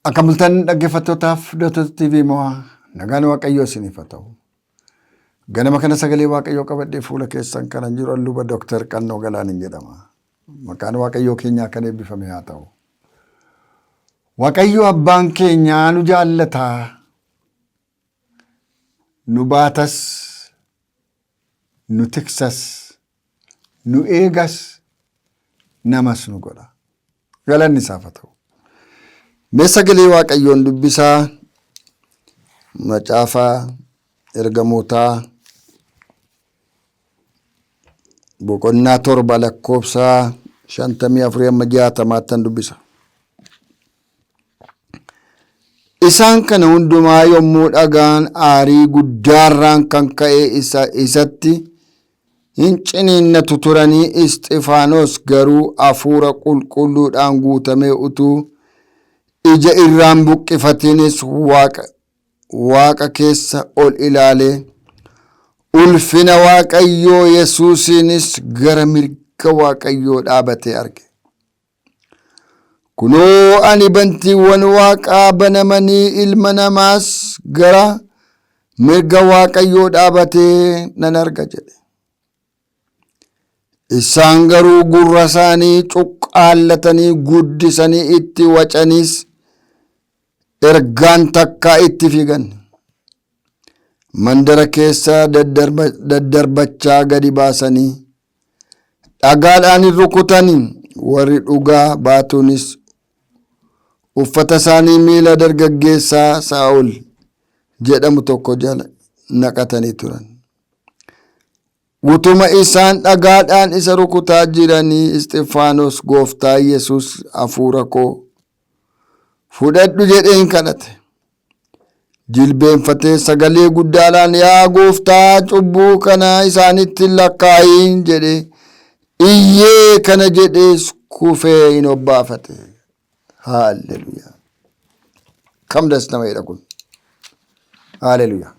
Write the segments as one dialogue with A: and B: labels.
A: Akamultan dhaggeeffattootaaf Dootot TV mo'aa nagaan Waaqayyoo isiniif haa ta'u. Ganama kana sagalee Waaqayyoo qabadhee fuula keessan kana jiru luba Dooktar Qannoo Galaanin jedhama. Maqaan Waaqayyoo keenyaa kan eebbifame haa ta'u. Waaqayyo abbaan keenyaa nu jaallataa, nu baatas, nu tiksas, nu eegas, namas nu godha. Galanni isaaf haa ta'u. Mee sagalee Waaqayyoon dubbisaa macaafa ergamootaa boqonnaa 7 lakkoofsa 54-60 dubbisa. Isaan kana hundumaa yommuu dhagaan aarii guddaarraan kan ka'e isatti hin ciniinnatu turanii, Isxifaanos garuu hafuura qulqulluudhaan guutamee utuu ija irraan buqqifatiinis waaqa keessa ol ilaalee ulfina Waaqayyoo Yesuusiinis gara mirga Waaqayyoo dhaabatee arge. Kunoo ani bantiiwwan Waaqaa banamanii ilma namaas gara mirga Waaqayyoo dhaabatee nan arga jedhe. Isaan garuu gurra isaanii cuqqaallatanii guddisanii itti wacaniis ergaan takkaa itti fiigan. Mandara keessa daddarbachaa gadi baasanii dhagaadhaan rukutanii, warri dhugaa baatuunis uffata isaanii miila dargaggeessaa Saa'ol jedhamu tokko jala naqatanii turan. Utuma isaan dhagaadhaan isa rukutaa jiranii, Isxifaanos, Gooftaa Yesuus, hafuura koo fudhadhu jedheen kadhate. Jilbeenfatee sagalee guddaadhaan, yaa Gooftaa, cubbuu kana isaanitti lakkaa'iin jedhe iyyee kana jedhees kufee hin obbaafate. Haalleluuyaa. Kam das nama jedha kun. Haalleluuyaa.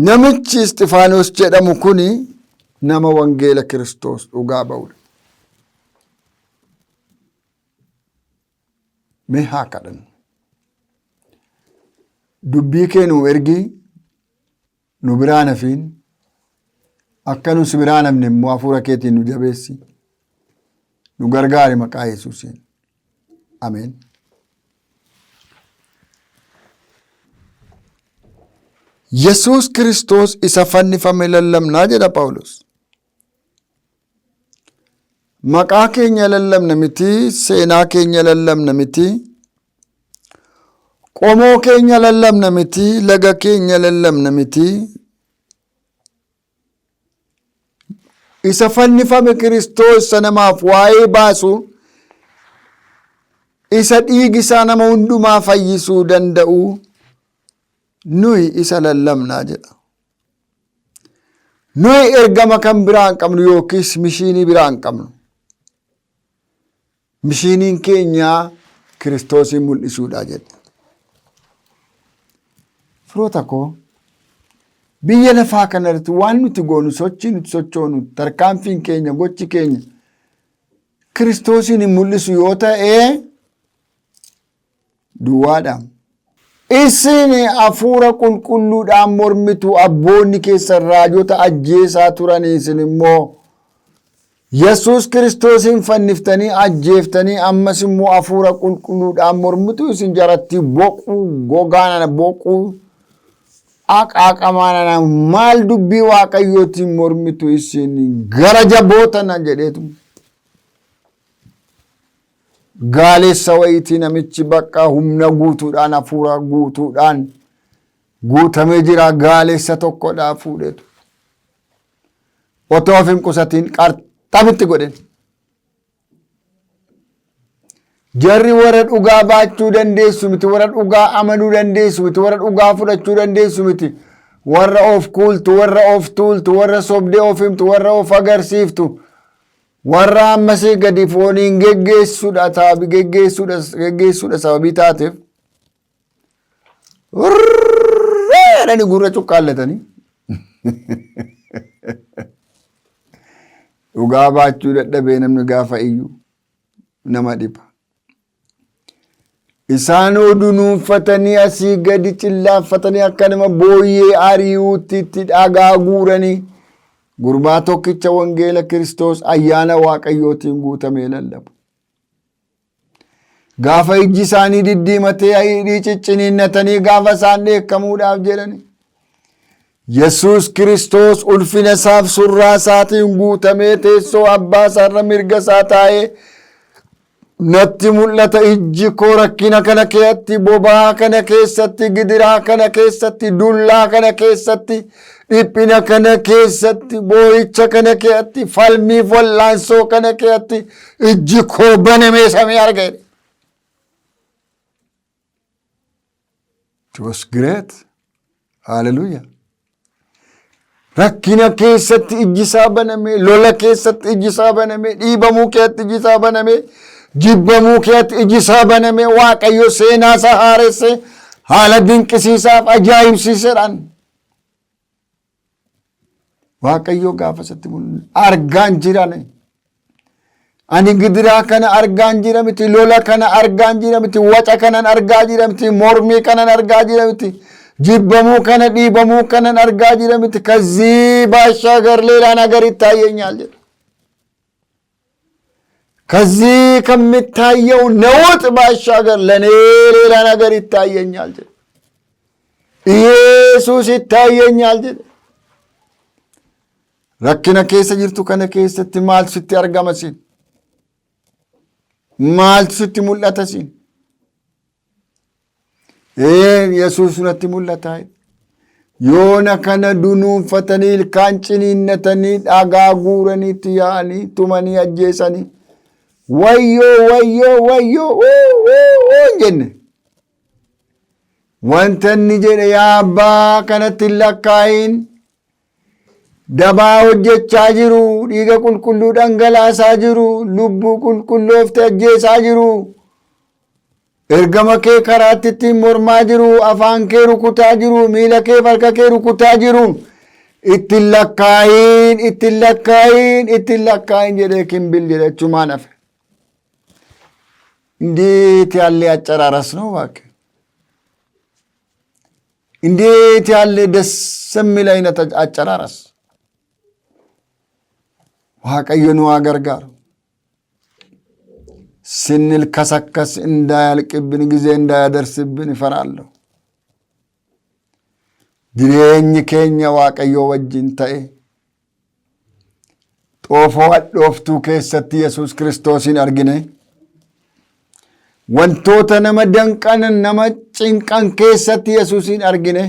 A: Namichi Isxifaanos jedhamu kuni nama wangeela Kiristoos dhugaa ba'udha. Mee haa kadhannu. Dubbii kee nuu ergi, nu biraa nafiin, akka nu si biraa nafne immoo hafuura keetiin nu jabeessi, nu gargaari maqaa Yesuusiin. Ameen. Yesuus Kiristoos isa fannifame lallabnaa jedha Phaawulos. Maqaa keenya lallabna miti, seenaa keenya lallabna miti, qomoo keenya lallabna miti, laga keenya lallabna miti. Isa fannifame Kiristoos isa namaaf waa'ee baasu, isa dhiigisaa nama hundumaa fayyisuu danda'u, nuyi isa lallabnaa jedha. Nuyi ergama kan biraa hin qabnu yookiis mishiinii biraa hin qabnu. Mishiiniin keenya Kiristoosin mul'isuudha jedha. Firoota koo, biyya lafaa kanarratti waan nuti goonu, sochii nuti sochoonu, tarkaanfiin keenya, gochi keenya Kiristoosin hin mul'isu yoo ta'e duwwaadha. Isin hafuura qulqulluudhaan mormitu, abboonni keessan raajota ajjeesaa turan, isin immoo Yesuus Kiristoosin fanniftanii ajjeeftanii, ammas immoo hafuura qulqulluudhaan mormitu. Isin jaratti boquu, gogaanana boquu, aqaaqamaanana maal dubbii Waaqayyootiin mormitu isin gara jabootana jedheetu. Gaaleessa wayitii namichi bakka humna guutuudhaan, hafuura guutuudhaan guutamee jira. Gaaleessa tokkodhaa fuudhetu otoo of hin qusatiin qarxabitti godhen. Jarri warra dhugaa baachuu dandeessu miti, warra dhugaa amanuu dandeessu miti, warra dhugaa fudhachuu dandeessu miti, warra of kuultu, warra of tuultu, warra sobdee of himtu, warra of agarsiiftu, warra ammasii gadi fooniin geggeessuudha sababii taateef jedhanii gurra cuqqaallatanii dhugaa baachuu dadhabee namni gaafa iyyuu nama dhiba. isaan dunuunfatanii asii gadi cillaafatanii akka nama booyyee ari'uutti itti dhagaa guuranii gurbaa tokkicha wangeela Kiristoos ayyaana Waaqayyootiin guutamee lallabu. Gaafa ijji isaanii diddiimatee hidhii cicciniinnatanii gaafa isaan dheekkamuudhaaf jedhani. Yesuus Kiristoos ulfina isaaf surraa isaatiin guutamee teessoo abbaa isaarra mirga isaa taa'ee natti mul'ata. Ijji koo rakkina kana keessatti, bobaa kana keessatti, gidiraa kana keessatti, dullaa kana keessatti, dhiphina kana keessatti, boo'icha kana keessatti, falmii wallaansoo kana keessatti ijji koo banamee samii arge. It was great. Hallelujah. Rakkina keessatti ijji isaa banamee, lola keessatti ijji isaa banamee, dhiibamuu keessatti ijji isaa banamee, jibbamuu keessatti ijji isaa banamee, Waaqayyo seenaa isaa haaressee haala dinqisiisaaf ajaa'ibsiiseedhaan Waaqayyo gaafa isatti argaan jiran. Ani gidiraa kana argaan jira miti, lola kana argaan jira miti, waca kanan argaa jira miti, mormii kanan argaa jira miti, jibbamuu kana dhiibamuu kanan argaa jira miti. ከዚህ ባሻገር ሌላ ነገር ይታየኛል። ከዚህ ከሚታየው ነውጥ ባሻገር ለኔ ሌላ ነገር ይታየኛል። ኢየሱስ ይታየኛል። ረክነ ኬሰ ጅርቱ ከነ ኬሰቲ ማል ሲቲ አርጋመሲን maal sitti mul'ata siin? Yesuus natti mul'ata. Yoona kana dunuunfatanii ilkaan ciniinnatanii dhagaa guuraniitti yaa'anii tumanii ajjeesanii wayyoo wayyoo wayyoo jenne. Wanta inni jedhe yaa abbaa kanatti hin lakkaayin. Dabaa hojjechaa jiru, dhiiga qulqulluu dhangalaasaa jiru, lubbuu qulqulloofte ajjeesaa jiru, ergama kee karaatti ittiin mormaa jiru, afaan kee rukutaa jiru, miila kee harka kee rukutaa jiru, ittiin lakkaayin, ittiin lakkaayin, ittiin lakkaayin jedhee kimbil jedhe achumaan hafe. እንዴት ያለ አጨራረስ ነው እባክህ! እንዴት ያለ ደስ የሚል አይነት አጨራረስ! Waaqayyo nu gargaaru. ስንልከሰከስ እንዳያልቅብን ጊዜ እንዳያደርስብን እፈራለሁ። Jireenyi keenya Waaqayyo wajjin ta'e xoofoo hadhooftuu keessatti Yesuus Kiristoosin argine wantoota nama danqan nama cinqan keessatti Yesuusin argine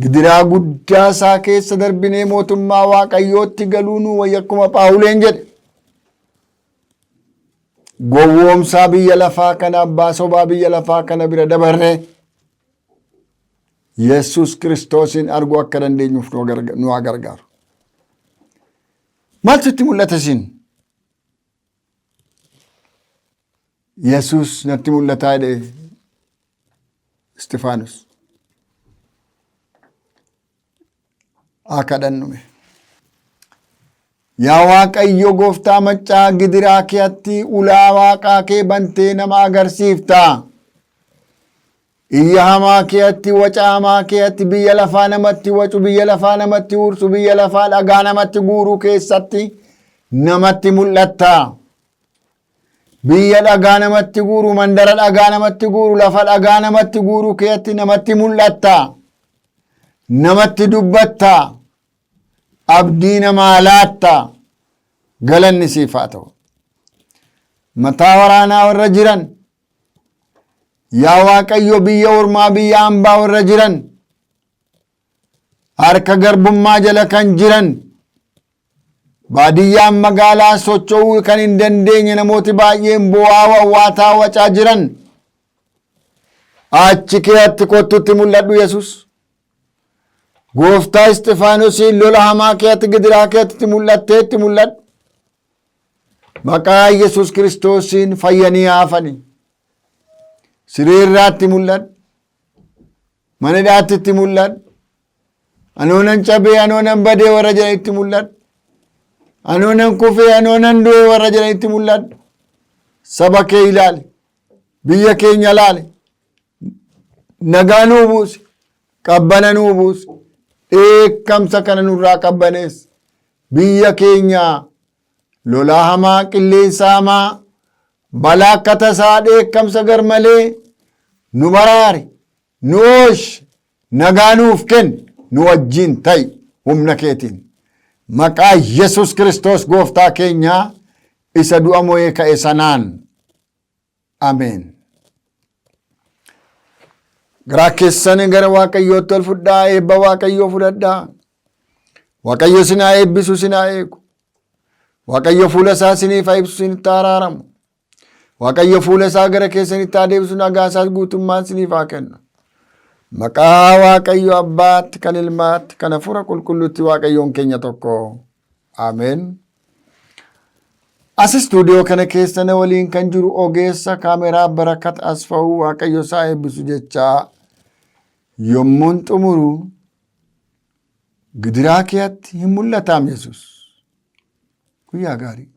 A: gidiraa guddaa isaa keessa darbinee mootummaa Waaqayyootti galuu nu wayya akkuma Phaawuleen jedhe. Gowwoomsaa biyya lafaa kana abbaa sobaa biyya lafaa kana bira dabarree Yesuus Kiristoosin arguu akka dandeenyuuf nu gargaaru. Maal sitti mul'ata isin? Yesuus natti mul'ataa jedhe Istifaanos. Kadhannume. Yaa Waaqayyo gooftaa maccaa gidiraa keetti ulaa Waaqaa kee bantee nama agarsiiftaa. Iyya hamaa keetti waca hamaa keetti biyya lafaa namatti wacu biyya lafaa namatti ursu biyya lafaa dhagaa namatti guuruu keessatti namatti mul'atta. Biyya dhagaa namatti guuru mandara dhagaa namatti guuru lafa dhagaa namatti guuru keetti namatti mul'atta. Namatti dubbatta. Abdii namaa laatta. Galanni siif haa ta'u. Mataa waraanaa warra jiran yaa Waaqayyo biyya ormaa biyya hambaa warra jiran harka garbummaa jala kan jiran baadiyyaan magaalaa socho'uu kan hin dandeenye namooti baay'een bu'aa wawwaataa wacaa jiran achi keetti kottutti mul'adhu Yesuus. Gooftaa Isxifaanosiin lola hamaa keetti gidiraa keetti mul'atteetti mul'adhu. Maqaa Yesuus Kiristoosiin fayyanii haafani. Sireerraatti mul'adhu. Mana hidhaatti mul'adhu. Anoonan cabee anoonan badee warra jedhanitti mul'adhu. Anoonan kufee anoonan du'e warra jedhanitti mul'adhu. Saba kee ilaali. biyya keenya laale, nagaa nuu buusi, qabbana nuu buusi, dheekkamsa kana nurraa qabbanees, biyya keenya lolaa hamaa, qilleensa hamaa, balaa akka tasaa, dheekkamsa garmalee nu baraari, nu oolchi, nagaa nuuf kenni, nu wajjin ta'i humna keetiin. Maqaa Yesus Kiristoos gooftaa keenyaa isa du'a mo'ee ka'e sanaan. Ameen. Garaa keessanii gara Waaqayyootti ol fudhaa, eebba Waaqayyoo fudhadhaa. Waaqayyo isin haa eebbisu, isin haa eegu. Waaqayyo fuula isaa isiniif haa ibsu, isinitti haa araaramu. Waaqayyo fuula isaa gara keessanitti haa deebisu, nagaa isaas guutummaan isiniif haa kennu. Maqaa Waaqayyo Abbaatti, kan Ilmaatti, kan Hafuura Qulqulluutti Waaqayyoon keenya tokko. Ameen. As istuudiyoo kana keessa na waliin kan jiru ogeessa kaameraa Barakat Asfa'uu, Waaqayyo isaa eebbisu jechaa yommuun xumuru gidiraa keetti hin mul'ataam Yesus. Guyyaa gaarii.